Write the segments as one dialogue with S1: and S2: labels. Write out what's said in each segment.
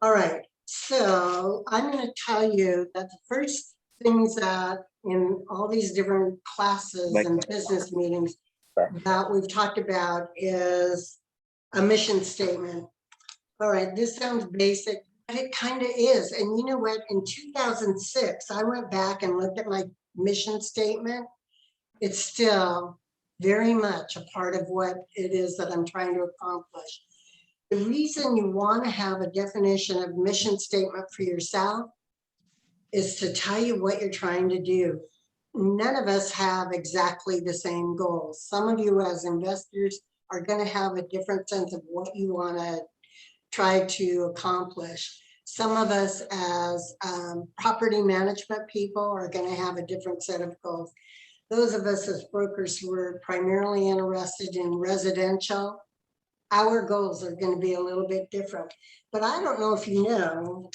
S1: All right, so I'm going to tell you that the first things that in all these different classes and business meetings that we've talked about is a mission statement. All right, this sounds basic, but it kind of is. And you know what? In 2006, I went back and looked at my mission statement. It's still very much a part of what it is that I'm trying to accomplish. The reason you want to have a definition of mission statement for yourself is to tell you what you're trying to do. None of us have exactly the same goals. Some of you as investors are going to have a different sense of what you want to try to accomplish. Some of us as property management people are going to have a different set of goals. Those of us as brokers who are primarily interested in residential, our goals are going to be a little bit different. But I don't know if you know,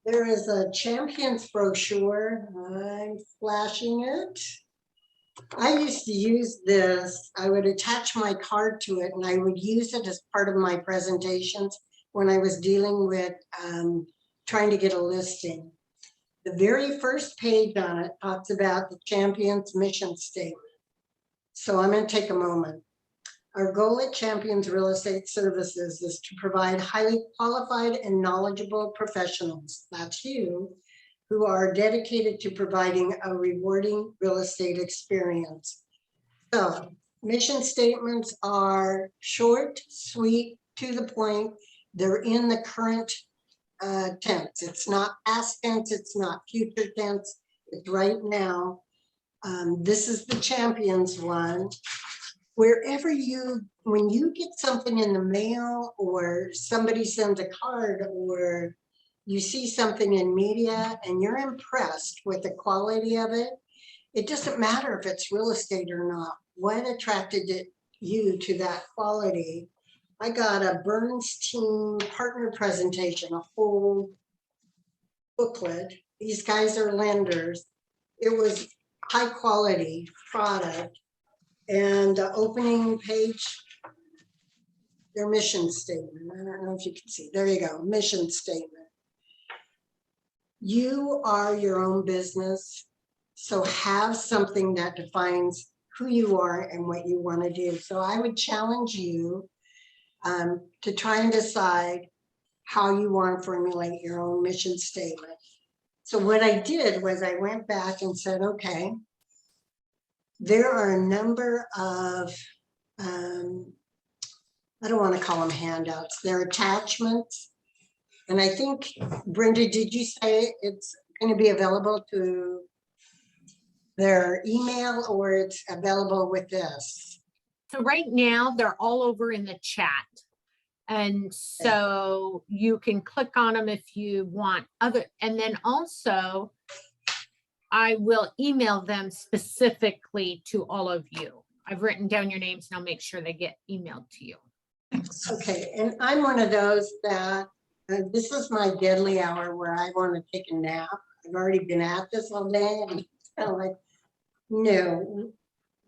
S1: there is a Champions brochure. I'm flashing it. I used to use this. I would attach my card to it and I would use it as part of my presentations when I was dealing with trying to get a listing. The very first page on it talks about the Champions mission statement. So I'm going to take a moment. Our goal at Champions Real Estate Services is to provide highly qualified and knowledgeable professionals, that's you, who are dedicated to providing a rewarding real estate experience. So mission statements are short, sweet, to the point. They're in the current tense. It's not past tense, it's not future tense, it's right now. This is the Champions one. Wherever when you get something in the mail or somebody sends a card or you see something in media and you're impressed with the quality of it, it doesn't matter if it's real estate or not. What attracted you to that quality? I got a Bernstein partner presentation, a whole booklet. These guys are lenders. It was high quality product. And opening page, their mission statement. I don't know if you can see. There you go, mission statement. You are your own business, so have something that defines who you are and what you want to do. So I would challenge you to try and decide how you want to formulate your own mission statement. So what I did was I went back and said, okay, there are a number of, I don't want to call them handouts, they're attachments. And I think, Brenda, did you say it's going to be available to their email or it's available with this?
S2: So right now they're all over in the chat. And so you can click on them if you want other, and then also I will email them specifically to all of you. I've written down your names and I'll make sure they get emailed to you.
S1: Okay, and I'm one of those that this is my deadly hour where I want to take a nap. I've already been at this all day and I'm like, no,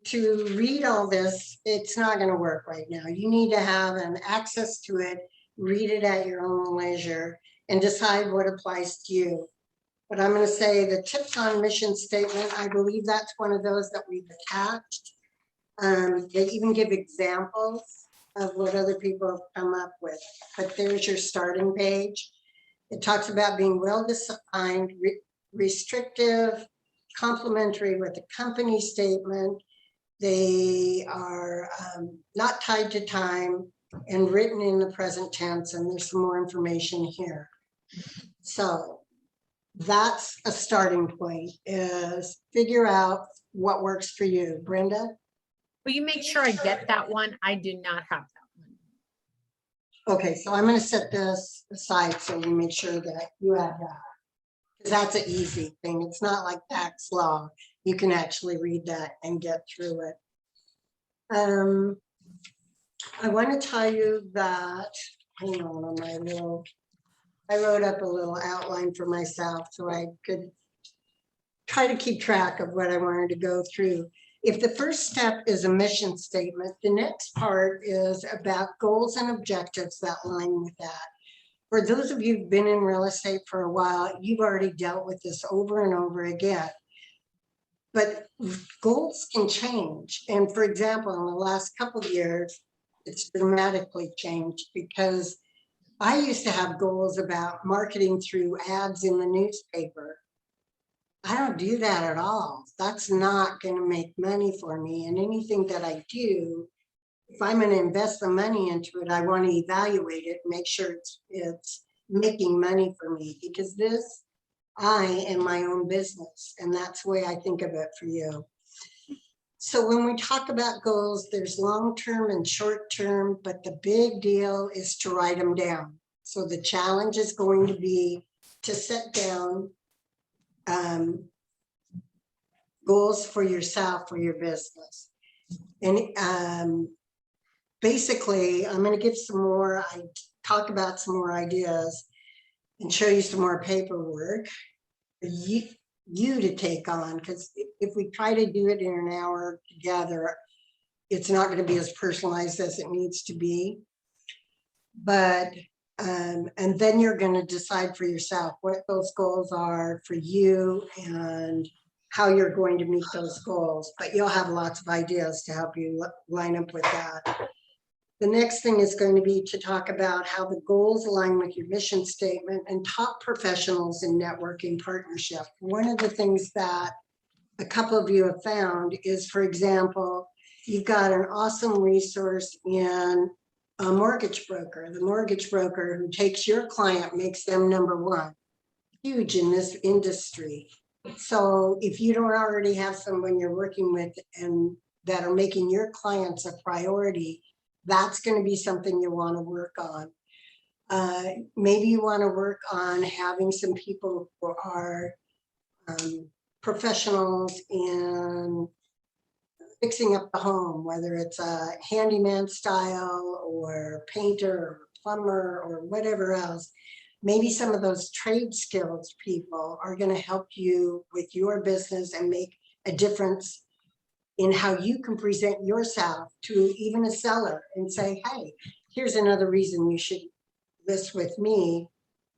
S1: to read all this, it's not going to work right now. You need to have an access to it, read it at your own leisure and decide what applies to you. But I'm going to say the tips on mission statement, I believe that's one of those that we've attached. They even give examples of what other people have come up with. But there's your starting page. It talks about being well-defined, restrictive, complementary with a company statement. They are not tied to time and written in the present tense. And there's some more information here. So that's a starting point, is figure out what works for you. Brenda?
S2: Will you make sure I get that one? I do not have that
S1: one. Okay, so I'm going to set this aside so you make sure that you have that. Because that's an easy thing. It's not like tax law. You can actually read that and get through it. I want to tell you that, hang on my little, I wrote up a little outline for myself so I could try to keep track of what I wanted to go through. If the first step is a mission statement, the next part is about goals and objectives that line with that. For those of you who've been in real estate for a while, you've already dealt with this over and over again. But goals can change. And for example, in the last couple of years, it's dramatically changed because I used to have goals about marketing through ads in the newspaper. I don't do that at all. That's not going to make money for me. And anything that I do, if I'm going to invest the money into it, I want to evaluate it, make sure it's making money for me, because I am my own business, and that's the way I think of it for you. So when we talk about goals, there's long-term and short-term, but the big deal is to write them down. So the challenge is going to be to set down goals for yourself, for your business. And basically, I'm going to give talk about some more ideas and show you some more paperwork for you to take on, because if we try to do it in an hour together, it's not going to be as personalized as it needs to be. But and then you're going to decide for yourself what those goals are for you and how you're going to meet those goals. But you'll have lots of ideas to help you line up with that. The next thing is going to be to talk about how the goals align with your mission statement and top professionals in networking partnership. One of the things that a couple of you have found is, for example, you've got an awesome resource in a mortgage broker. The mortgage broker who takes your client makes them number one. Huge in this industry. So if you don't already have someone you're working with and that are making your clients a priority, that's going to be something you want to work on. Maybe you want to work on having some people who are professionals in fixing up the home, whether it's a handyman style or painter or plumber or whatever else. Maybe some of those trade skills people are going to help you with your business and make a difference in how you can present yourself to even a seller and say, hey, here's another reason you should list with me.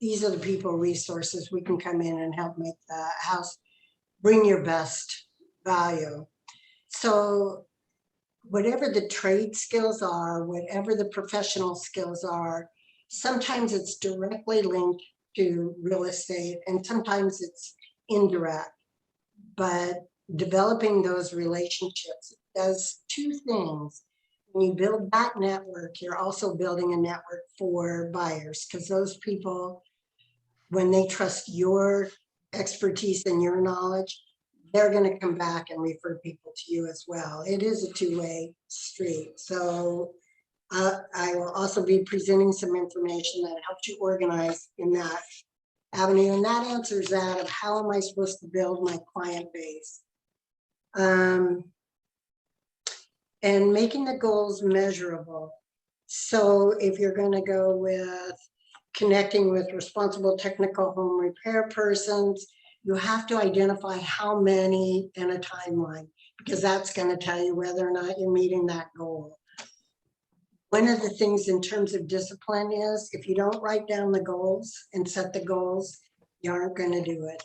S1: These are the people, resources we can come in and help make the house bring your best value. So whatever the trade skills are, whatever the professional skills are, sometimes it's directly linked to real estate and sometimes it's indirect. But developing those relationships does two things. When you build that network, you're also building a network for buyers, because those people, when they trust your expertise and your knowledge, they're going to come back and refer people to you as well. It is a two-way street. So I will also be presenting some information that helps you organize in that avenue. And that answers that of how am I supposed to build my client base? And making the goals measurable. So if you're going to go with connecting with responsible technical home repair persons, you have to identify how many and a timeline, because that's going to tell you whether or not you're meeting that goal. One of the things in terms of discipline is if you don't write down the goals and set the goals, you aren't going to do it.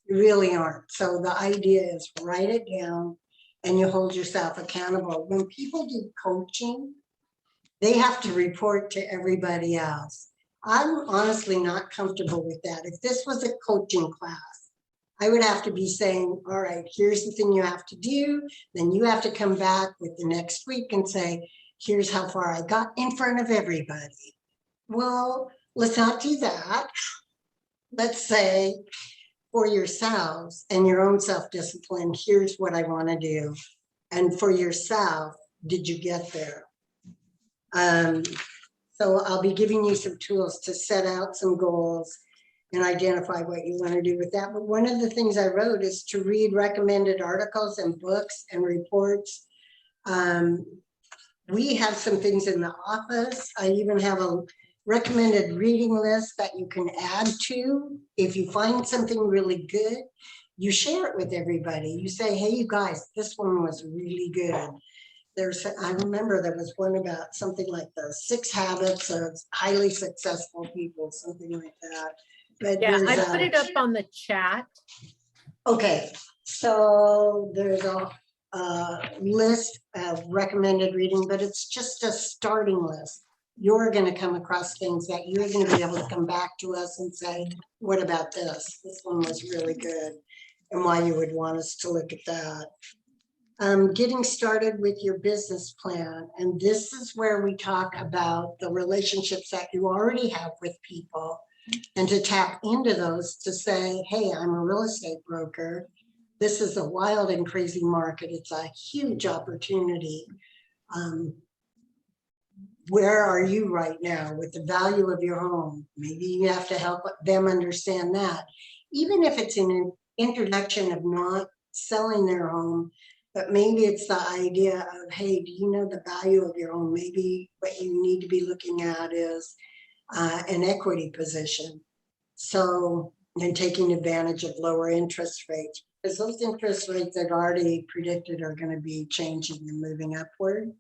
S1: You really aren't. So the idea is write it down and you hold yourself accountable. When people do coaching, they have to report to everybody else. I'm honestly not comfortable with that. If this was a coaching class, I would have to be saying, all right, here's the thing you have to do. Then you have to come back with the next week and say, here's how far I got in front of everybody. Well, let's not do that. Let's say for yourselves and your own self-discipline, here's what I want to do. And for yourself, did you get there? So I'll be giving you some tools to set out some goals and identify what you want to do with that. But one of the things I wrote is to read recommended articles and books and reports. We have some things in the office. I even have a recommended reading list that you can add to. If you find something really good, you share it with everybody. You say, hey, you guys, this one was really good. I remember there was one about something like the 6 habits of highly successful people, something like that. But
S2: Yeah,
S1: there's
S2: I put it up on the chat.
S1: okay, so there's a list of recommended reading, but it's just a starting list. You're going to come across things that you're going to be able to come back to us and say, what about this? This one was really good, and why you would want us to look at that. Getting started with your business plan. And this is where we talk about the relationships that you already have with people and to tap into those to say, hey, I'm a real estate broker. This is a wild and crazy market. It's a huge opportunity. Where are you right now with the value of your home? Maybe you have to help them understand that. Even if it's an introduction of not selling their home, but maybe it's the idea of, hey, do you know the value of your home? Maybe what you need to be looking at is an equity position. So, and taking advantage of lower interest rates, because those interest rates that are already predicted are going to be changing and moving upward.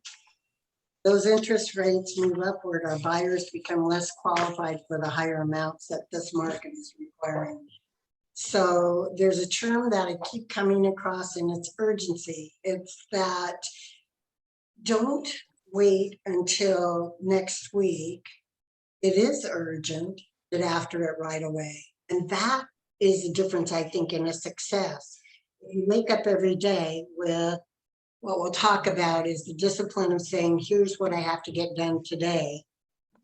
S1: Those interest rates move upward, our buyers become less qualified for the higher amounts that this market is requiring. So there's a term that I keep coming across, and it's urgency. It's that don't wait until next week. It is urgent, get after it right away. And that is the difference, I think, in a success. If you wake up every day with what we'll talk about is the discipline of saying, here's what I have to get done today,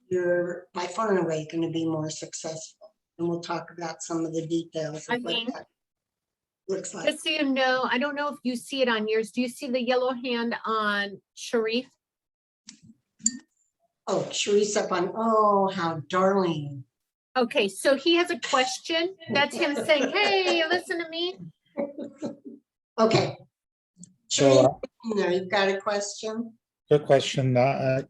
S1: you're by far and away going to be more successful. And we'll talk about some of the details of what that looks like.
S2: Just so you know, I don't know if you see it on yours. Do you see the yellow hand on Sharif?
S1: Oh, Sharice up on, oh, how darling.
S2: Okay, so he has a question. That's him saying, hey, listen to me.
S1: Okay.
S3: So,
S1: You've got a question?
S3: good question.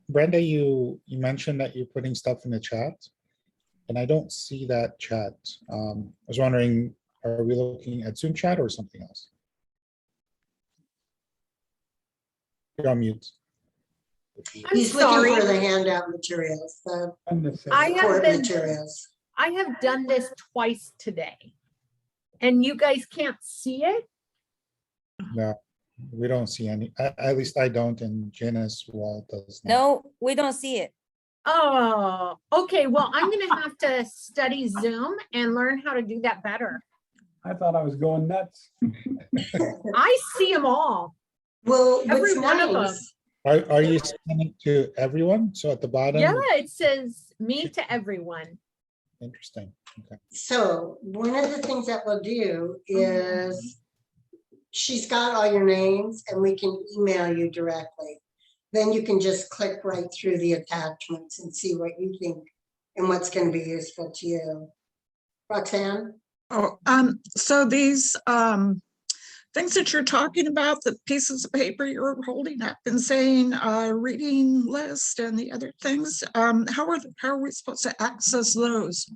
S3: Brenda, you mentioned that you're putting stuff in the chat, and I don't see that chat. I was wondering, are we looking at Zoom chat or something else? You're on mute.
S1: He's looking for the handout materials, the report materials.
S2: I have done this twice today, and you guys can't see it?
S3: No, we don't see any. At least I don't, and Janice Wall does not.
S4: No, we don't see it.
S2: Oh, okay. Well, I'm going to have to study Zoom and learn how to do that better.
S5: I thought I was going nuts.
S2: I see them all.
S1: Well,
S2: Every
S1: what's
S2: one of them.
S1: nice,
S3: Are you sending to everyone? So at the bottom?
S2: Yeah, it says me to everyone.
S3: Interesting. Okay.
S1: so one of the things that we'll do is she's got all your names and we can email you directly. Then you can just click right through the attachments and see what you think and what's going to be useful to you. Roxanne?
S6: Oh, so these things that you're talking about, the pieces of paper you're holding up and saying reading list and the other things, how are we supposed to access those?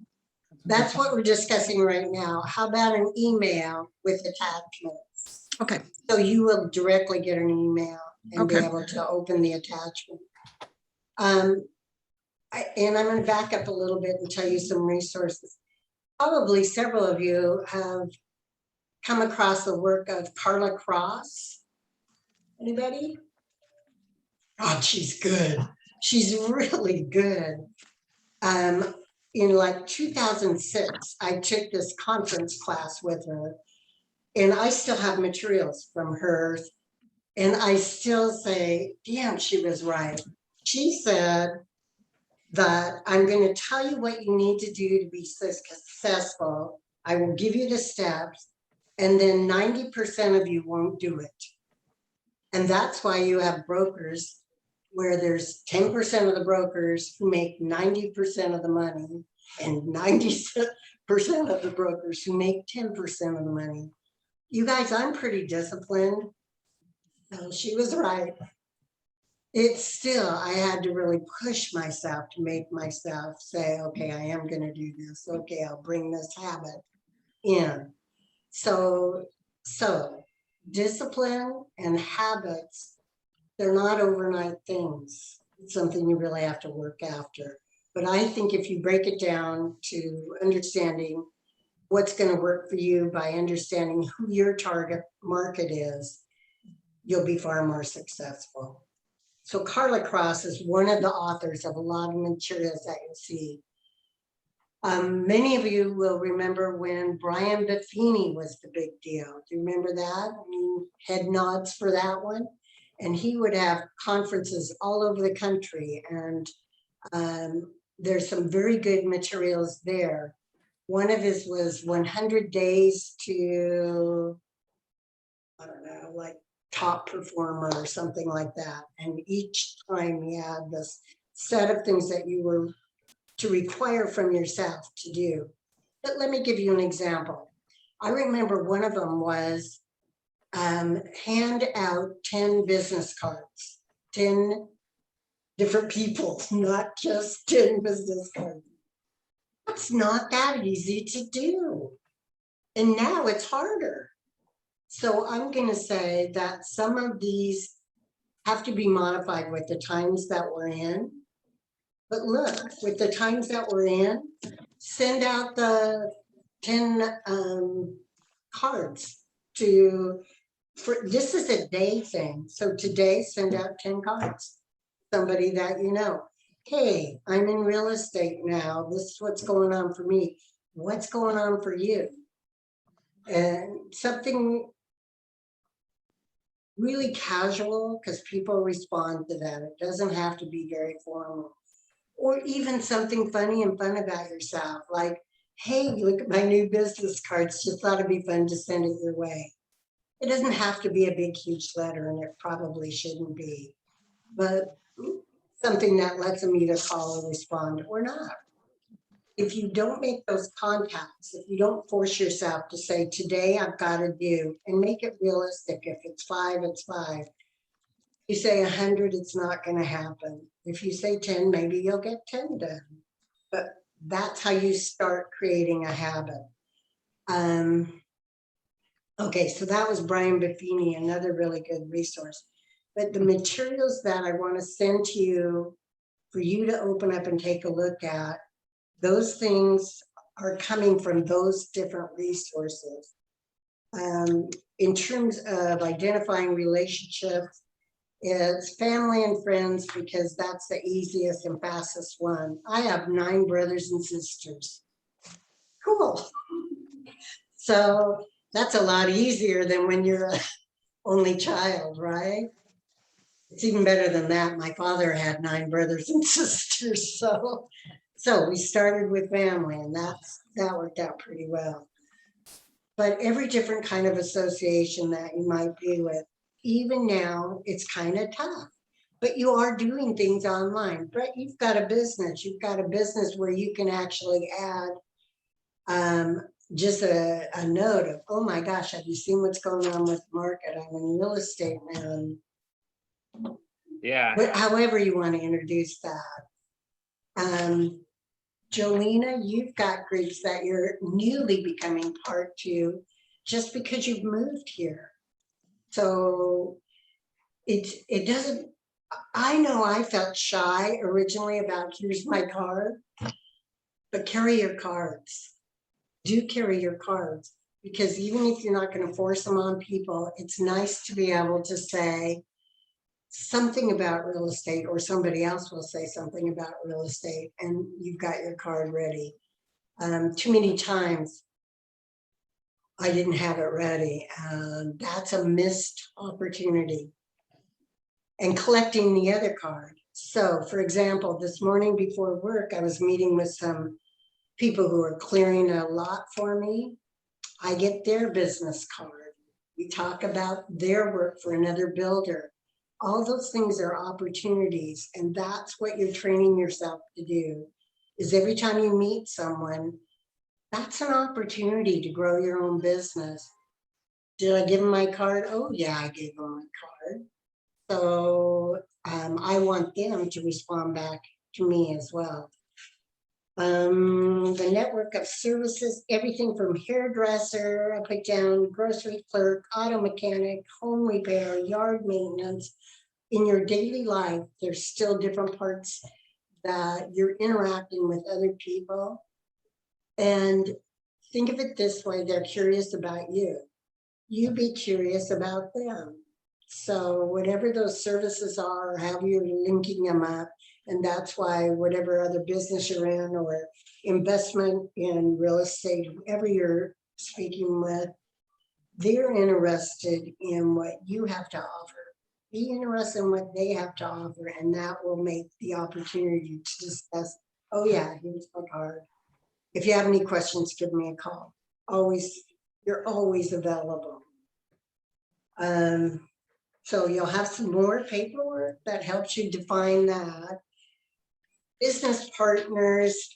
S1: That's what we're discussing right now. How about an email with attachments?
S6: Okay.
S1: So you will directly get an email and be
S6: Okay.
S1: able to open the attachment. And I'm going to back up a little bit and tell you some resources. Probably several of you have come across the work of Carla Cross. Anybody? Oh, she's good. She's really good. In like 2006, I took this conference class with her, and I still have materials from her, and I still say, damn, she was right. She said that I'm going to tell you what you need to do to be successful. I will give you the steps, and then 90% of you won't do it. And that's why you have brokers where there's 10% of the brokers who make 90% of the money and 90% of the brokers who make 10% of the money. You guys, I'm pretty disciplined. So she was right. It's still, I had to really push myself to make myself say, okay, I am going to do this. Okay, I'll bring this habit in. So discipline and habits they're not overnight things. It's something you really have to work after. But I think if you break it down to understanding what's going to work for you by understanding who your target market is, you'll be far more successful. So Carla Cross is one of the authors of a lot of materials that you'll see. Many of you will remember when Brian Buffini was the big deal. Do you remember that? You had nods for that one. And he would have conferences all over the country. And there's some very good materials there. One of his was 100 days to, I don't know, like top performer or something like that. And each time he had this set of things that you were to require from yourself to do. But let me give you an example. I remember one of them was hand out 10 business cards, 10 different people, not just 10 business cards. It's not that easy to do. And now it's harder. So I'm going to say that some of these have to be modified with the times that we're in. But look, with the times that we're in, send out the 10 cards to, this is a day thing. So today, send out 10 cards. Somebody that you know. Hey, I'm in real estate now. This is what's going on for me. What's going on for you? And something really casual, because people respond to that. It doesn't have to be very formal. Or even something funny and fun about yourself. Like, hey, look at my new business cards. Just thought it'd be fun to send it your way. It doesn't have to be a big, huge letter, and it probably shouldn't be. But something that lets them either call or respond or not. If you don't make those contacts, if you don't force yourself to say, today I've got to do, and make it realistic. If it's 5, it's 5. You say 100, it's not going to happen. If you say 10, maybe you'll get 10 done. But that's how you start creating a habit. Okay, so that was Brian Buffini, another really good resource. But the materials that I want to send to you for you to open up and take a look at, those things are coming from those different resources. In terms of identifying relationships, it's family and friends, because that's the easiest and fastest one. I have 9 brothers and sisters. Cool. So that's a lot easier than when you're an only child, right? It's even better than that. My father had 9 brothers and sisters. So we started with family, and that worked out pretty well. But every different kind of association that you might be with, even now, it's kind of tough. But you are doing things online. But you've got a business. You've got a business where you can actually add just a note of, oh my gosh, have you seen what's going on with the market? I'm in real estate now.
S4: Yeah.
S1: But however you want to introduce that. Jolena, you've got groups that you're newly becoming part to just because you've moved here. So it doesn't, I know I felt shy originally about here's my card, but carry your cards. Do carry your cards, because even if you're not going to force them on people, it's nice to be able to say something about real estate, or somebody else will say something about real estate, and you've got your card ready. Too many times I didn't have it ready, and that's a missed opportunity. And collecting the other card. So for example, this morning before work, I was meeting with some people who are clearing a lot for me. I get their business card. We talk about their work for another builder. All those things are opportunities, and that's what you're training yourself to do, is every time you meet someone, that's an opportunity to grow your own business. Did I give them my card? Oh yeah, I gave them my card. So I want them to respond back to me as well. The network of services, everything from hairdresser, I put down grocery clerk, auto mechanic, home repair, yard maintenance, in your daily life, there's still different parts that you're interacting with other people. And think of it this way, they're curious about you. You be curious about them. So whatever those services are, or how you're linking them up, and that's why whatever other business you're in or investment in real estate, whoever you're speaking with, they're interested in what you have to offer. Be interested in what they have to offer, and that will make the opportunity to discuss, oh yeah, here's my card. If you have any questions, give me a call. Always, you're always available. So you'll have some more paperwork that helps you define that. Business partners,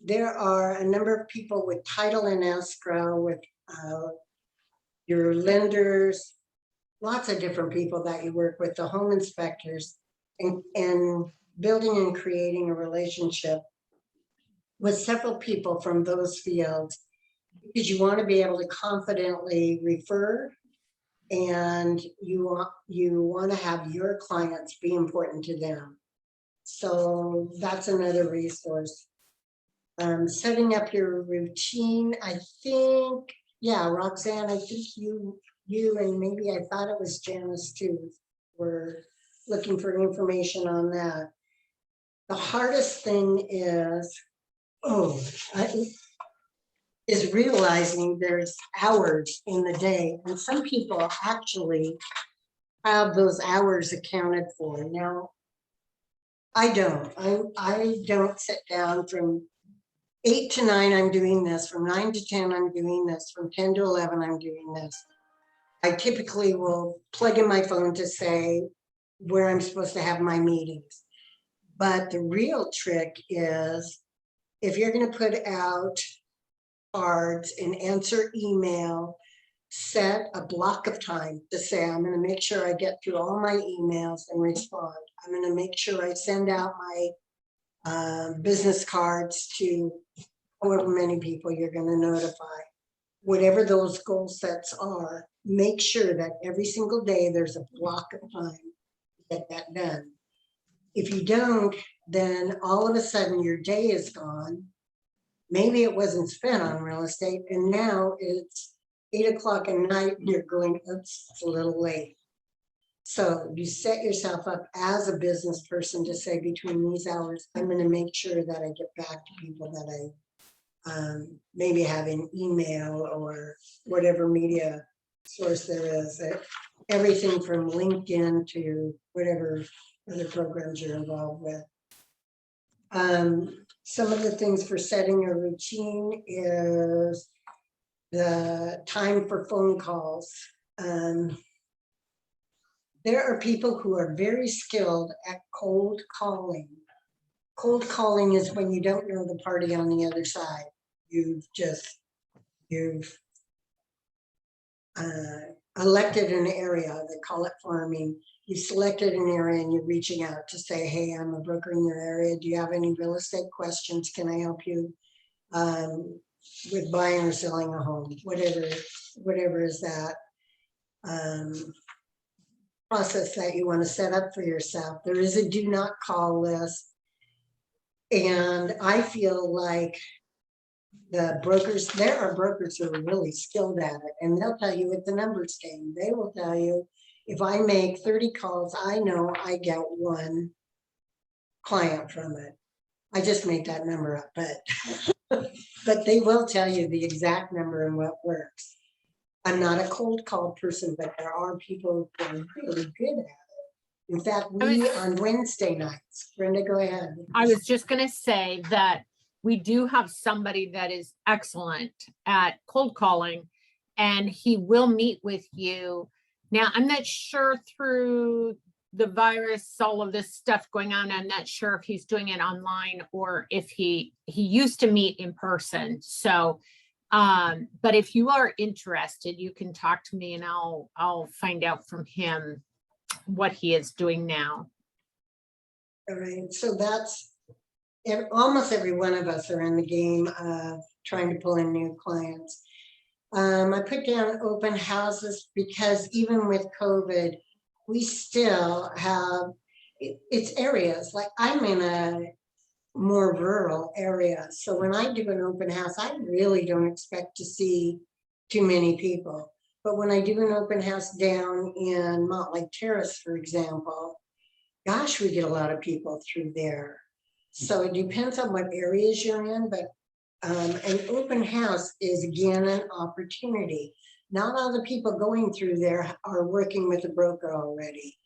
S1: there are a number of people with title and escrow, with your lenders, lots of different people that you work with, the home inspectors, and building and creating a relationship with several people from those fields, because you want to be able to confidently refer, and you want to have your clients be important to them. So that's another resource. Setting up your routine, I think, yeah, Roxanne, I think you and maybe I thought it was Janice too, were looking for information on that. The hardest thing is, is realizing there's hours in the day, and some people actually have those hours accounted for. Now, I don't sit down from 8 to 9, I'm doing this. From 9 to 10, I'm doing this. From 10 to 11, I'm doing this. I typically will plug in my phone to say where I'm supposed to have my meetings. But the real trick is, if you're going to put out cards and answer email, set a block of time to say, I'm going to make sure I get through all my emails and respond. I'm going to make sure I send out my business cards to however many people you're going to notify. Whatever those goal sets are, make sure that every single day there's a block of time to get that done. If you don't, then all of a sudden your day is gone. Maybe it wasn't spent on real estate, and now it's 8 o'clock at night and you're going, oops, it's a little late. So you set yourself up as a business person to say, between these hours, I'm going to make sure that I get back to people that I maybe have an email or whatever media source there is. Everything from LinkedIn to whatever other programs you're involved with. Some of the things for setting a routine is the time for phone calls. There are people who are very skilled at cold calling. Cold calling is when you don't know the party on the other side. You've elected an area, they call it farming. You selected an area and you're reaching out to say, hey, I'm a broker in your area. Do you have any real estate questions? Can I help you with buying or selling a home? Whatever is that process that you want to set up for yourself. There is a do not call list. And I feel like the brokers, there are brokers who are really skilled at it, and they'll tell you it's a numbers game. They will tell you, if I make 30 calls, I know I get one client from it. I just made that number up, but they will tell you the exact number and what works. I'm not a cold call person, but there are people who are really good at it. In fact, we on Wednesday nights, Brenda, go ahead.
S2: I was just going to say that we do have somebody that is excellent at cold calling, and he will meet with you. Now, I'm not sure through the virus, all of this stuff going on, I'm not sure if he's doing it online or if he used to meet in person. So, but if you are interested, you can talk to me and I'll find out from him what he is doing now.
S1: All right, so that's almost every one of us are in the game of trying to pull in new clients. I put down open houses because even with COVID, we still have, it's areas, like I'm in a more rural area. So when I do an open house, I really don't expect to see too many people. But when I do an open house down in Montlake Terrace, for example, gosh, we get a lot of people through there. So it depends on what areas you're in, but an open house is again an opportunity. Not all the people going through there are working with a broker already.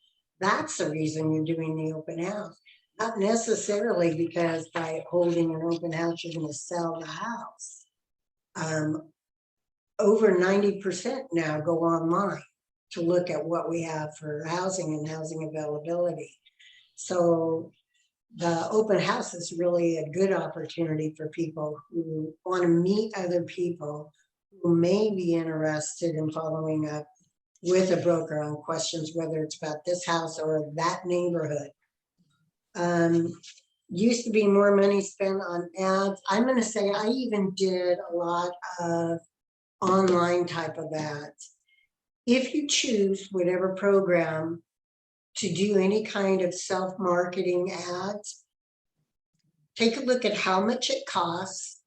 S1: That's the reason you're doing the open house. Not necessarily because by holding an open house, you're going to sell the house. Over 90% now go online to look at what we have for housing and housing availability. So the open house is really a good opportunity for people who want to meet other people who may be interested in following up with a broker on questions, whether it's about this house or that neighborhood. Used to be more money spent on ads. I'm going to say I even did a lot of online type of ads. If you choose whatever program to do any kind of self-marketing ads, take a look at how much it costs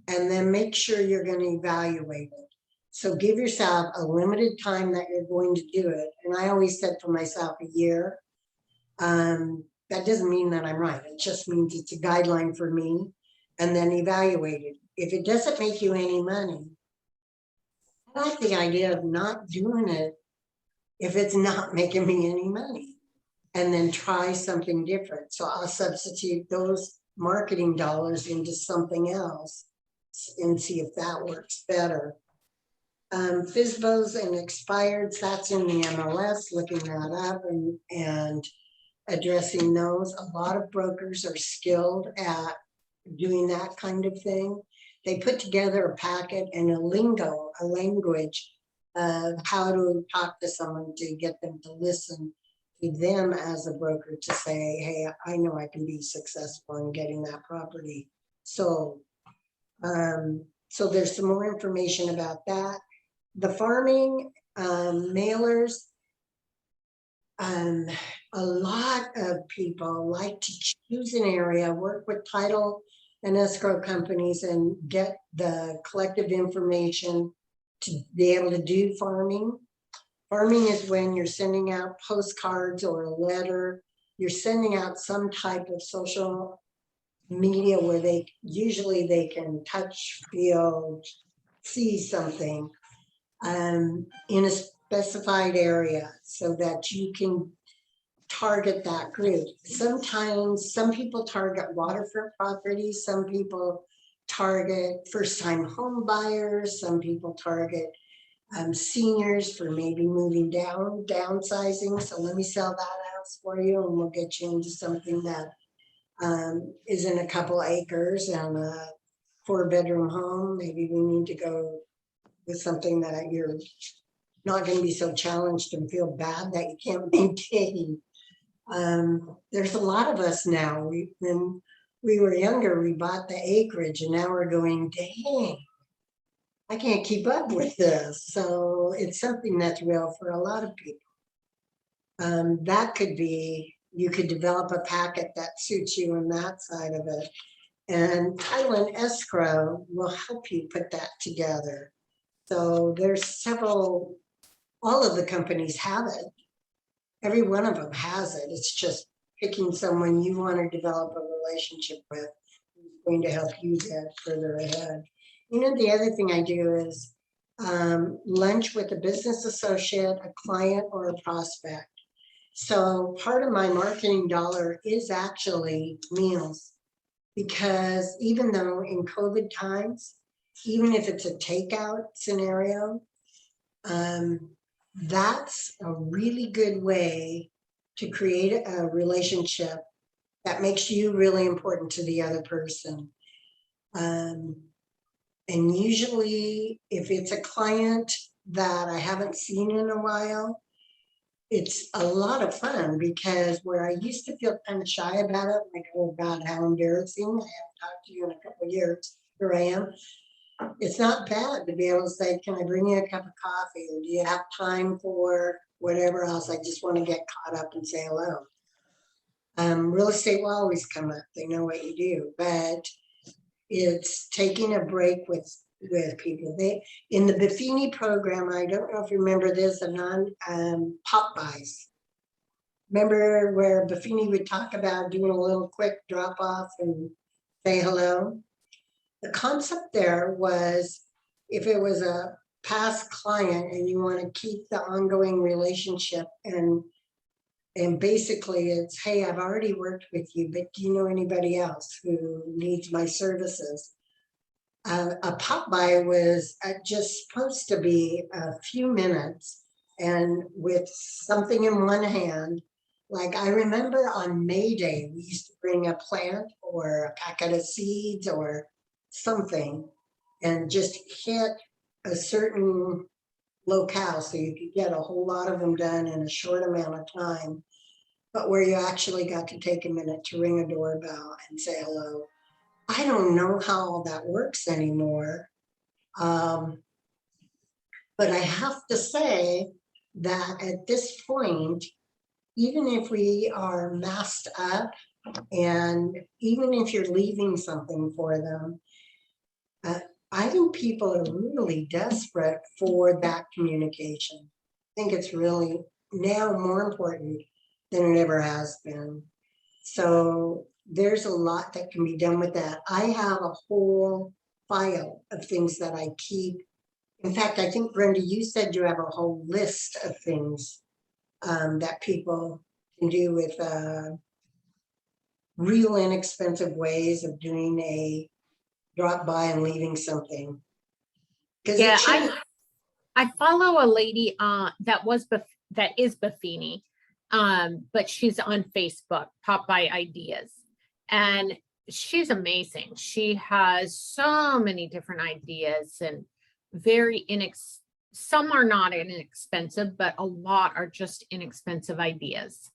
S1: and then make sure you're going to evaluate it. So give yourself a limited time that you're going to do it. And I always said for myself a year. That doesn't mean that I'm right. It just means it's a guideline for me, and then evaluate it. If it doesn't make you any money, I like the idea of not doing it if it's not making me any money, and then try something different. So I'll substitute those marketing dollars into something else and see if that works better. FSBOs and expireds, that's in the MLS, looking that up and addressing those. A lot of brokers are skilled at doing that kind of thing. They put together a packet and a lingo, a language of how to talk to someone to get them to listen to them as a broker to say, hey, I know I can be successful in getting that property sold. So there's some more information about that. The farming mailers, a lot of people like to choose an area, work with title and escrow companies and get the collective information to be able to do farming. Farming is when you're sending out postcards or a letter. You're sending out some type of social media where they can touch, feel, see something in a specified area so that you can target that group. Sometimes some people target waterfront properties, some people target first-time home buyers, some people target seniors for maybe moving down, downsizing. So let me sell that house for you and we'll get you into something that is in a couple acres and a 4-bedroom home. Maybe we need to go with something that you're not going to be so challenged and feel bad that you can't maintain. There's a lot of us now. When we were younger, we bought the acreage and now we're going, dang, I can't keep up with this. So it's something that's real for a lot of people. That could be, you could develop a packet that suits you on that side of it. And title and escrow will help you put that together. So there's several, all of the companies have it. Every one of them has it. It's just picking someone you want to develop a relationship with who's going to help you get further ahead. You know, the other thing I do is lunch with a business associate, a client, or a prospect. So part of my marketing dollar is actually meals, because even though in COVID times, even if it's a takeout scenario, that's a really good way to create a relationship that makes you really important to the other person. And usually if it's a client that I haven't seen in a while, it's a lot of fun, because where I used to feel kind of shy about it, like, oh God, how embarrassing, I haven't talked to you in a couple of years, here I am. it's not bad to be able to say, can I bring you a cup of coffee? Or do you have time for whatever else? I just want to get caught up and say hello. Real estate will always come up. They know what you do, but it's taking a break with people. They in the Buffini program, I don't know if you remember this, a pop buys. Remember where Buffini would talk about doing a little quick drop off and say hello? The concept there was if it was a past client and you want to keep the ongoing relationship and basically it's, hey, I've already worked with you, but do you know anybody else who needs my services? A pop by was just supposed to be a few minutes and with something in one hand. Like I remember on May Day, we used to bring a plant or a packet of seeds or something and just hit a certain locale so you could get a whole lot of them done in a short amount of time, but where you actually got to take a minute to ring a doorbell and say hello. I don't know how all that works anymore. But I have to say that at this point, even if we are masked up and even if you're leaving something for them, I think people are really desperate for that communication. I think it's really now more important than it ever has been. So there's a lot that can be done with that. I have a whole file of things that I keep. In fact, I think, Brenda, you said you have a whole list of things that people can do with real inexpensive ways of doing a drop by and leaving something.
S2: Yeah, I follow a lady that is Buffini, but she's on Facebook, Pop By Ideas, and she's amazing. She has so many different ideas and some are not inexpensive, but a lot are just inexpensive ideas.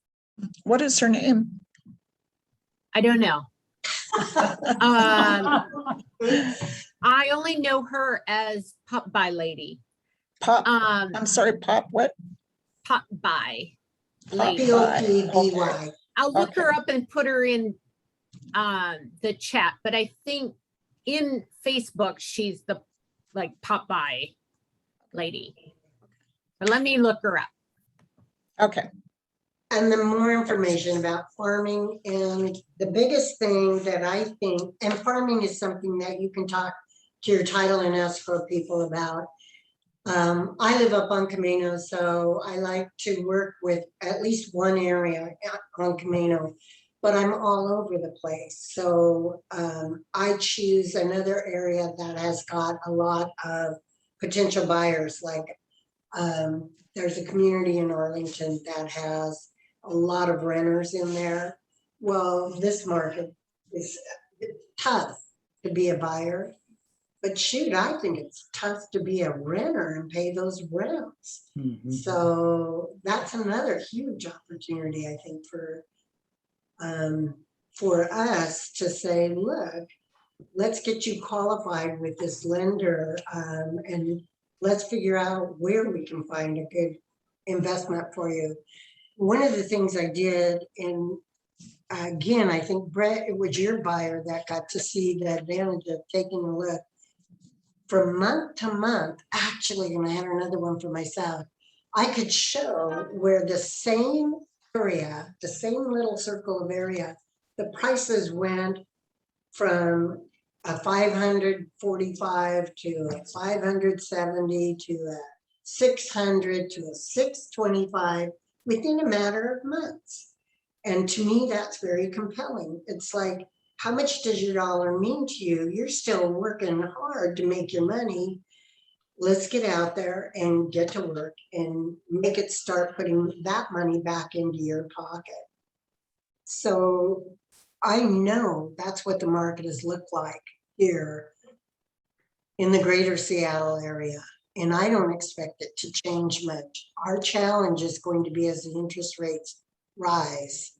S6: What is her name?
S2: I don't know. I only know her as Pop By Lady.
S6: Pop, I'm sorry, Pop what?
S2: Pop By Lady.
S1: P-O-P-B-Y.
S2: I'll look her up and put her in the chat, but I think in Facebook she's the like Pop By Lady. But let me look her up.
S6: Okay.
S1: And the more information about farming, and the biggest thing that I think, and farming is something that you can talk to your title and escrow people about. I live up on Camino, so I like to work with at least one area on Camino, but I'm all over the place. So I choose another area that has got a lot of potential buyers. Like there's a community in Arlington that has a lot of renters in there. Well, this market is tough to be a buyer, but shoot, I think it's tough to be a renter and pay those rents.
S5: Mhm.
S1: So that's another huge opportunity, I think, for us to say, look, let's get you qualified with this lender and let's figure out where we can find a good investment for you. One of the things I did, and again, I think Brett, it was your buyer that got to see the advantage of taking a look from month to month. Actually, and I had another one for myself, I could show where the same area, the same little circle of area, the prices went from a 545 to a 570 to a 600 to a 625 within a matter of months. And to me, that's very compelling. It's like, how much does your dollar mean to you? You're still working hard to make your money. Let's get out there and get to work and make it start putting that money back into your pocket. So I know that's what the market has looked like here in the greater Seattle area. And I don't expect it to change much. Our challenge is going to be as the interest rates rise.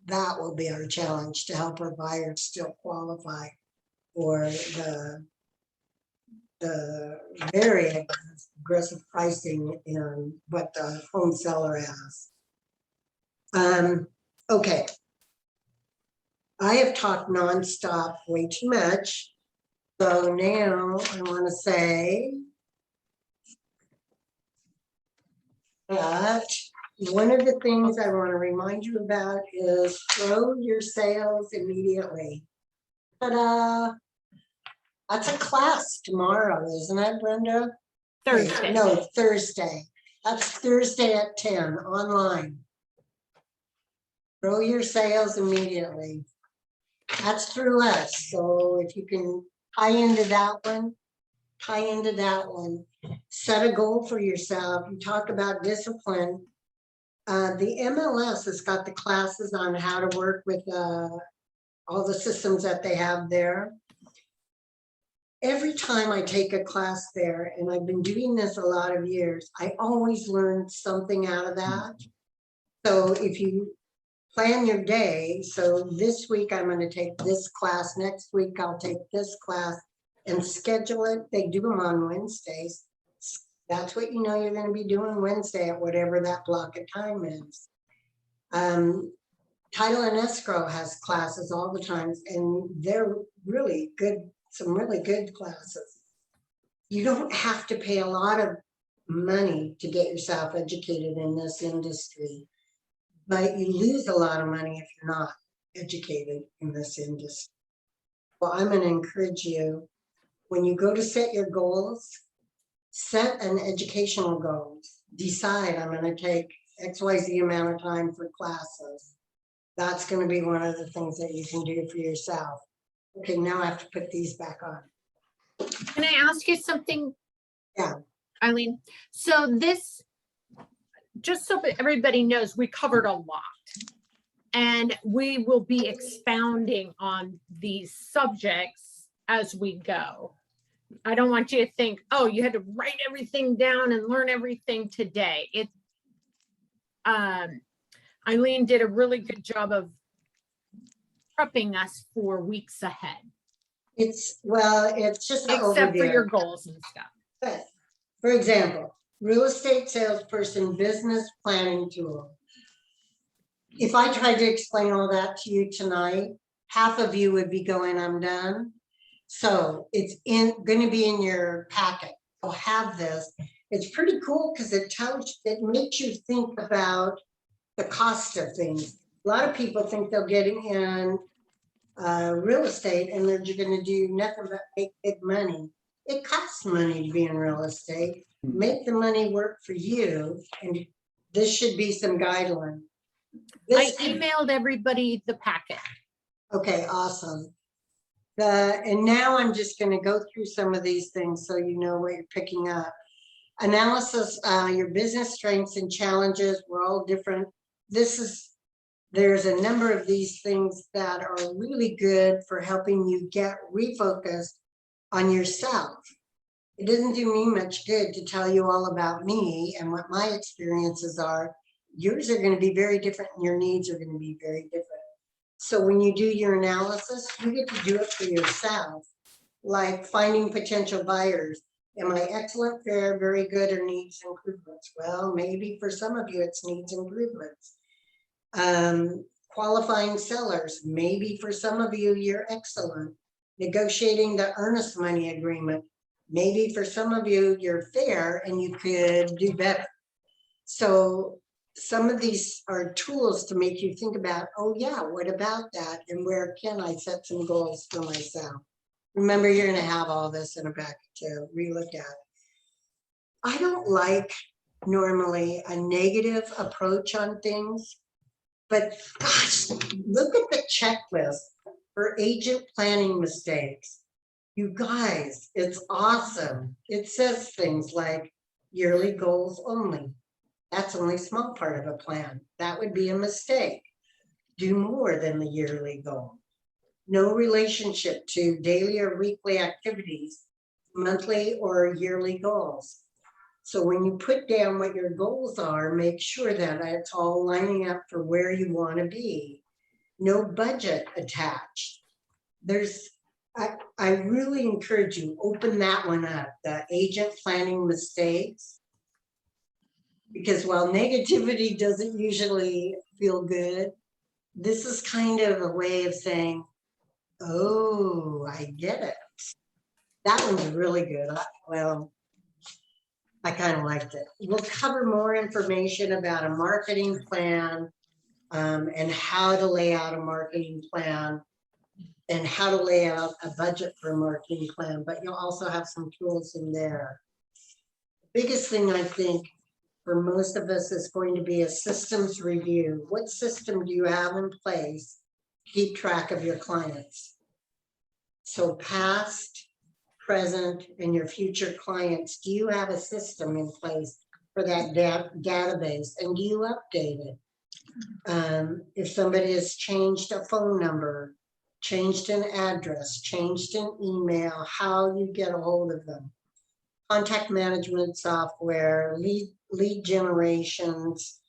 S1: That will be our challenge to help our buyers still qualify for the very aggressive pricing in what the home seller has. Okay. I have talked nonstop way too much. So now I want to say that one of the things I want to remind you about is grow your sales immediately. Ta-da! That's a class tomorrow, isn't it, Brenda? Wait,
S2: Thursday.
S1: no, Thursday. That's Thursday at 10 online. Grow your sales immediately. That's through us. So if you can tie into that one, tie into that one. Set a goal for yourself. You talk about discipline. The MLS has got the classes on how to work with all the systems that they have there. Every time I take a class there, and I've been doing this a lot of years, I always learn something out of that. So if you plan your day, so this week I'm going to take this class, next week I'll take this class, and schedule it. They do them on Wednesdays. That's what you know you're going to be doing Wednesday at whatever that block of time is. Title and Escrow has classes all the time, and they're really good, some really good classes. You don't have to pay a lot of money to get yourself educated in this industry, but you lose a lot of money if you're not educated in this industry. Well, I'm going to encourage you, when you go to set your goals, set an educational goal. Decide I'm going to take XYZ amount of time for classes. That's going to be one of the things that you can do for yourself. Okay, now I have to put these back on.
S2: Can I ask you something?
S1: Yeah.
S2: Eileen, so this, just so that everybody knows, we covered a lot. And we will be expounding on these subjects as we go. I don't want you to think, oh, you had to write everything down and learn everything today. Eileen did a really good job of prepping us for weeks ahead.
S1: It's just an
S2: Except for
S1: overview.
S2: your goals and stuff.
S1: But, for example, real estate salesperson business planning tool. If I tried to explain all that to you tonight, half of you would be going, I'm done. So it's going to be in your packet. I'll have this. It's pretty cool because it makes you think about the cost of things. A lot of people think they'll get in real estate and they're going to do nothing but make big money. It costs money to be in real estate. Make the money work for you. And this should be some guideline.
S2: I emailed everybody the packet.
S1: Okay, awesome. And now I'm just going to go through some of these things so you know what you're picking up. Analysis, your business strengths and challenges, we're all different. There's a number of these things that are really good for helping you get refocused on yourself. It doesn't do me much good to tell you all about me and what my experiences are. Yours are going to be very different and your needs are going to be very different. So when you do your analysis, you get to do it for yourself, like finding potential buyers. Am I excellent, fair, very good, or needs improvements? Well, maybe for some of you, it's needs improvements. Qualifying sellers, maybe for some of you, you're excellent. Negotiating the earnest money agreement, maybe for some of you, you're fair and you could do better. So some of these are tools to make you think about, oh yeah, what about that? And where can I set some goals for myself? Remember, you're going to have all this in a back to relook at. I don't like normally a negative approach on things, but gosh, look at the checklist for agent planning mistakes. You guys, it's awesome. It says things like yearly goals only. That's only a small part of a plan. That would be a mistake. Do more than the yearly goal. No relationship to daily or weekly activities, monthly or yearly goals. So when you put down what your goals are, make sure that it's all lining up for where you want to be. No budget attached. There's I really encourage you, open that one up, the agent planning mistakes. Because while negativity doesn't usually feel good, this is kind of a way of saying, oh, I get it. That one's really good. I kind of liked it. We'll cover more information about a marketing plan and how to lay out a marketing plan and how to lay out a budget for a marketing plan, but you'll also have some tools in there. The biggest thing I think for most of us is going to be a systems review. What system do you have in place to keep track of your clients? So past, present, and your future clients, do you have a system in place for that database, and do you update it? If somebody has changed a phone number, changed an address, changed an email, how you get a hold of them. Contact management software, lead generations.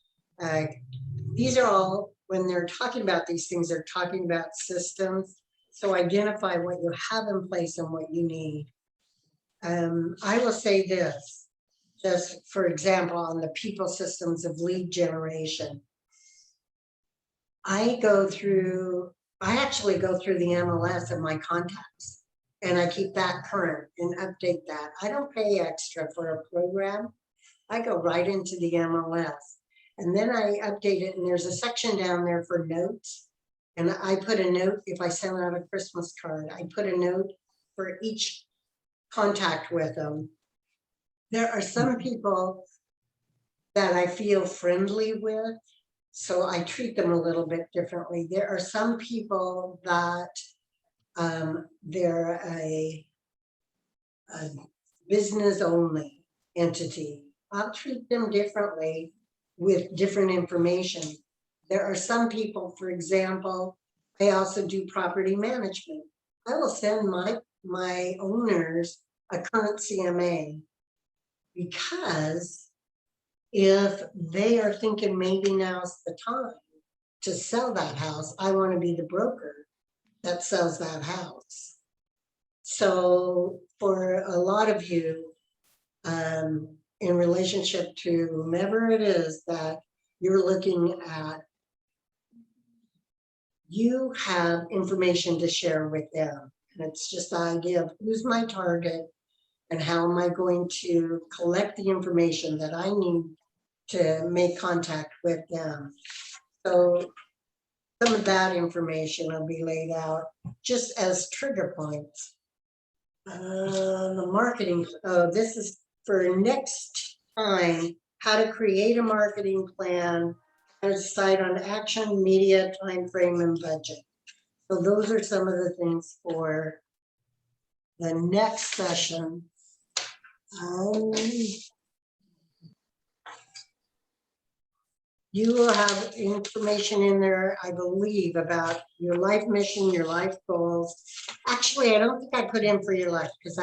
S1: These are all, when they're talking about these things, they're talking about systems. So identify what you have in place and what you need. I will say this, just for example, on the people systems of lead generation. I actually go through the MLS of my contacts and I keep that current and update that. I don't pay extra for a program. I go right into the MLS and then I update it, and there's a section down there for notes. And I put a note, if I send out a Christmas card, I put a note for each contact with them. There are some people that I feel friendly with, so I treat them a little bit differently. There are some people that they're a business only entity. I'll treat them differently with different information. There are some people, for example, I also do property management. I will send my owners a current CMA, because if they are thinking maybe now's the time to sell that house, I want to be the broker that sells that house. So for a lot of you, in relationship to whomever it is that you're looking at, you have information to share with them. And it's just the idea of who's my target and how am I going to collect the information that I need to make contact with them. So some of that information will be laid out just as trigger points. The marketing, this is for next time, how to create a marketing plan, how to decide on action, media, time frame, and budget. So those are some of the things for the next session. You will have information in there, I believe, about your life mission, your life goals. Actually, I don't think I put in for your life, because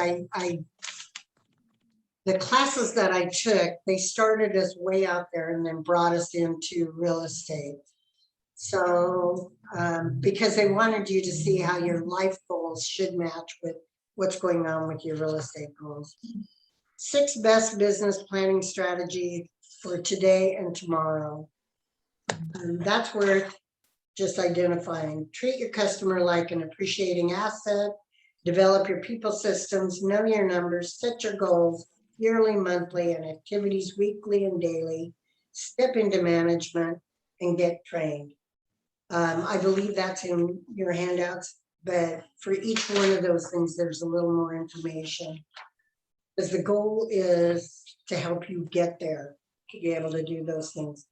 S1: the classes that I took, they started us way out there and then brought us into real estate. So, because they wanted you to see how your life goals should match with what's going on with your real estate goals. 6 best business planning strategy for today and tomorrow. And that's worth just identifying. Treat your customer like an appreciating asset. Develop your people systems. Know your numbers. Set your goals yearly, monthly, and activities weekly and daily. Step into management and get trained. I believe that's in your handouts, but for each one of those things, there's a little more information. Because the goal is to help you get there, to be able to do those things.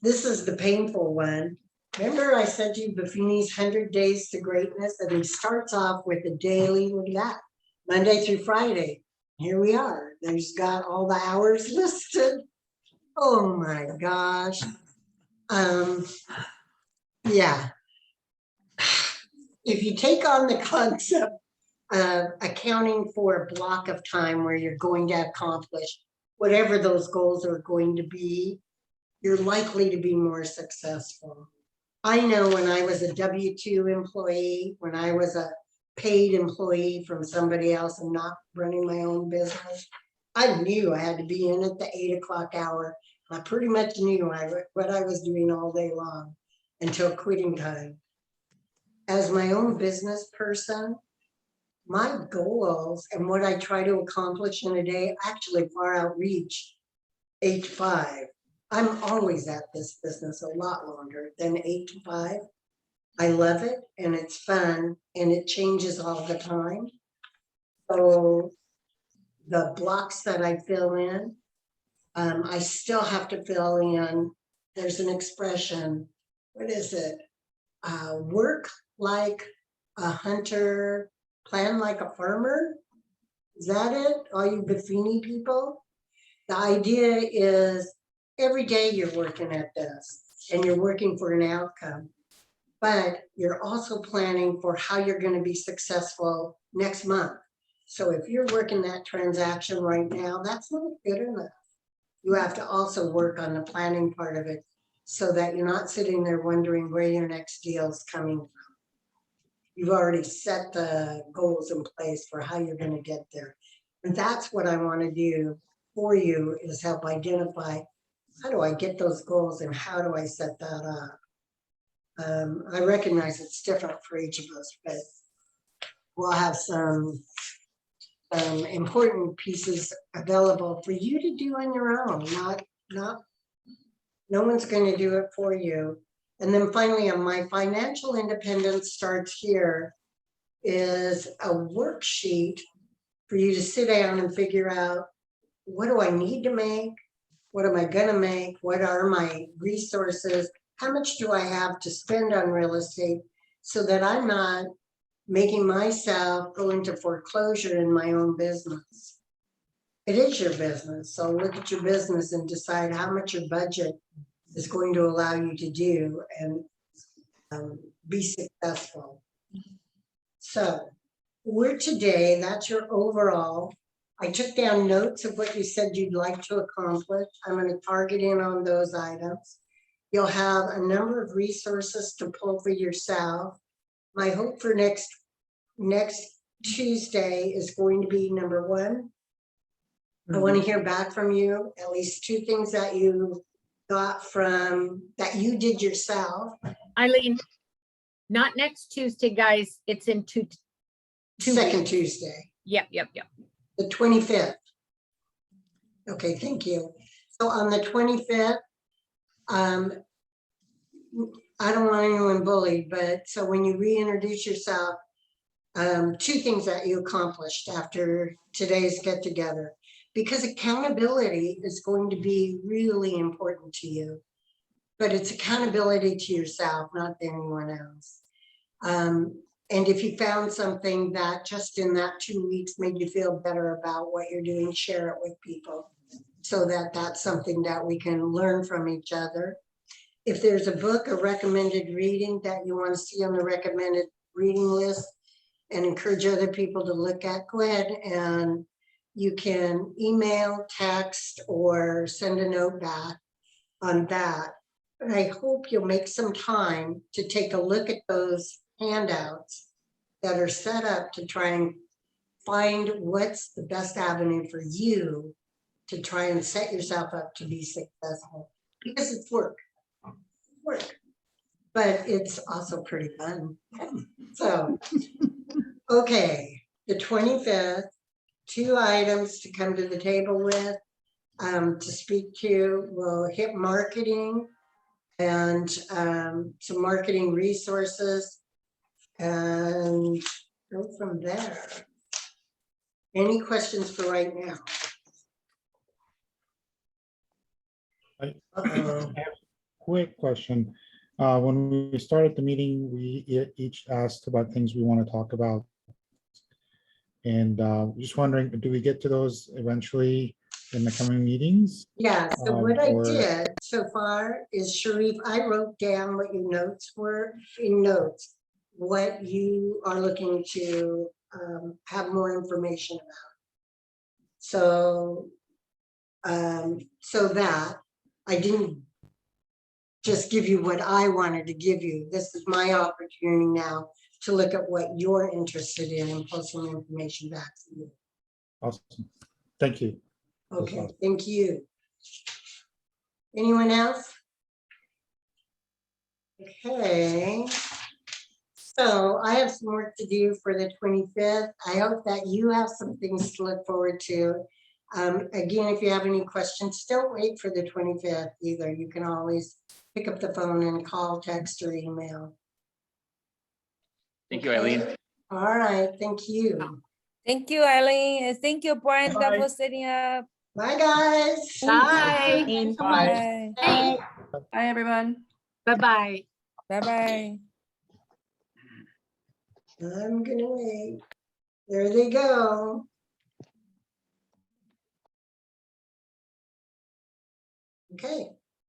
S1: This is the painful one. Remember I said to you Buffini's 100 Days to Greatness, and he starts off with a daily, look at that, Monday through Friday. Here we are. There's got all the hours listed. Oh my gosh. Yeah. If you take on the concept of accounting for a block of time where you're going to accomplish whatever those goals are going to be, you're likely to be more successful. I know when I was a W-2 employee, when I was a paid employee from somebody else and not running my own business, I knew I had to be in at the 8 o'clock hour. I pretty much knew what I was doing all day long until quitting time. As my own business person, my goals and what I try to accomplish in a day actually far outreach 8 to 5. I'm always at this business a lot longer than 8 to 5. I love it and it's fun and it changes all the time. So the blocks that I fill in, I still have to fill in. There's an expression, what is it? Work like a hunter, plan like a farmer. Is that it? All you Buffini people? The idea is every day you're working at this and you're working for an outcome, but you're also planning for how you're going to be successful next month. So if you're working that transaction right now, that's not good enough. You have to also work on the planning part of it so that you're not sitting there wondering where your next deal is coming from. You've already set the goals in place for how you're going to get there. And that's what I want to do for you, is help identify, how do I get those goals and how do I set that up? I recognize it's different for each of us, but we'll have some important pieces available for you to do on your own. No one's going to do it for you. And then finally, on my financial independence starts here is a worksheet for you to sit down and figure out, what do I need to make? What am I going to make? What are my resources? How much do I have to spend on real estate so that I'm not making myself go into foreclosure in my own business? It is your business. So look at your business and decide how much your budget is going to allow you to do and be successful. So we're today, that's your overall. I took down notes of what you said you'd like to accomplish. I'm going to target in on those items. You'll have a number of resources to pull for yourself. My hope for next Tuesday is going to be, number one, I want to hear back from you, at least 2 things that you got from, that you did yourself.
S2: Eileen, not next Tuesday, guys. It's in two
S1: Second
S2: weeks.
S1: Tuesday,
S2: Yep.
S1: the 25th. Okay, thank you. So on the 25th, I don't want anyone bullied, but so when you reintroduce yourself, 2 things that you accomplished after today's get together, because accountability is going to be really important to you, but it's accountability to yourself, not to anyone else. And if you found something that just in that 2 weeks made you feel better about what you're doing, share it with people so that that's something that we can learn from each other. If there's a book, a recommended reading that you want to see on the recommended reading list and encourage other people to look at, go ahead and you can email, text, or send a note back on that. But I hope you'll make some time to take a look at those handouts that are set up to try and find what's the best avenue for you to try and set yourself up to be successful, because it's work, but it's also pretty fun. So, okay, the 25th, 2 items to come to the table with, to speak to. We'll hit marketing and some marketing resources and go from there. Any questions for right now? Uh-oh.
S3: Quick question. When we started the meeting, we each asked about things we want to talk about. And just wondering, do we get to those eventually in the coming meetings?
S1: Yeah, so what I
S3: or-
S1: did so far is, Sharif, I wrote down what your notes were in notes, what you are looking to have more information about. So, so that I didn't just give you what I wanted to give you. This is my opportunity now to look at what you're interested in and pull some information back to you.
S3: Awesome. Thank you.
S1: Okay, thank you. Anyone else? Okay. So I have some work to do for the 25th. I hope that you have some things to look forward to. Again, if you have any questions, don't wait for the 25th either. You can always pick up the phone and call, text, or email.
S4: Thank you, Eileen.
S1: All right, thank you.
S7: Thank you, Eileen. And thank you, Brenda,
S5: Bye.
S7: for setting up.
S1: Bye, guys.
S2: Bye.
S1: Thanks so
S5: Bye.
S1: much.
S7: Bye.
S8: Bye, everyone.
S2: Bye-bye.
S7: Bye-bye.
S1: I'm gonna wait. There they go. Okay.